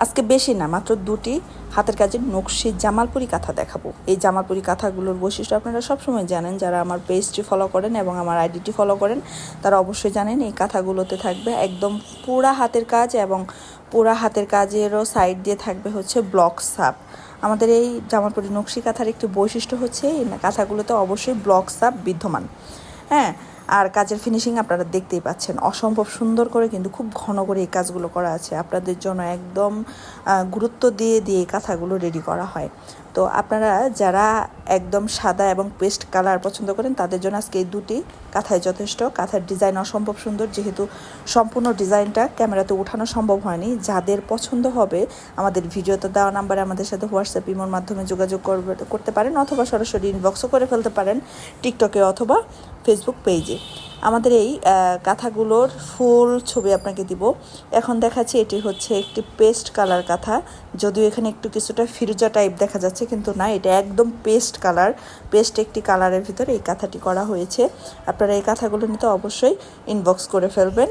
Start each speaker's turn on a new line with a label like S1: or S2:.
S1: আজকে বেশি না, মাত্র দুটি হাতের কাজের নকশি জামালপুরি কাঁথা দেখাবো। এই জামালপুরি কাঁথাগুলোর বৈশিষ্ট্য আপনারা সবসময় জানেন, যারা আমার পেজটি ফলো করেন এবং আমার আইডিটি ফলো করেন তারা অবশ্যই জানেন এই কাঁথাগুলোতে থাকবে একদম পুরা হাতের কাজ, এবং পুরা হাতের কাজেরও সাইড দিয়ে থাকবে হচ্ছে ব্লক সাপ। আমাদের এই জামালপুরি নকশি কাঁথার একটি বৈশিষ্ট্য হচ্ছে এই কাঁথাগুলোতে অবশ্যই ব্লক সাপ বিদ্যমান। হ্যাঁ, আর কাজের ফিনিশিং আপনারা দেখতেই পাচ্ছেন, অসম্ভব সুন্দর করে কিন্তু খুব ঘন করে এই কাজগুলো করা আছে। আপনাদের জন্য একদম গুরুত্ব দিয়ে দিয়ে এই কাঁথাগুলো রেডি করা হয়। তো আপনারা যারা একদম সাদা এবং পেস্ট কালার পছন্দ করেন তাদের জন্য আজকে এই দুটি কাঁথায় যথেষ্ট। কাঁথার ডিজাইন অসম্ভব সুন্দর, যেহেতু সম্পূর্ণ ডিজাইনটা ক্যামেরাতে ওঠানো সম্ভব হয়নি। যাদের পছন্দ হবে আমাদের ভিডিওতে দেওয়া নাম্বারে আমাদের সাথে হোয়াটসঅ্যাপ ইমোর মাধ্যমে যোগাযোগ করতে পারেন, অথবা সরাসরি ইনবক্সও করে ফেলতে পারেন টিকটকে অথবা ফেসবুক পেজে। আমাদের এই কাঁথাগুলোর ফুল ছবি আপনাকে দিব। এখন দেখাচ্ছি এটি হচ্ছে একটি পেস্ট কালার কাঁথা, যদিও এখানে একটু কিছুটা ফিরোজা টাইপ দেখা যাচ্ছে, কিন্তু না, এটা একদম পেস্ট কালার। পেস্ট একটি কালারের ভিতরে এই কাঁথাটি করা হয়েছে। আপনারা এই কাঁথাগুলো নিতে অবশ্যই ইনবক্স করে ফেলবেন।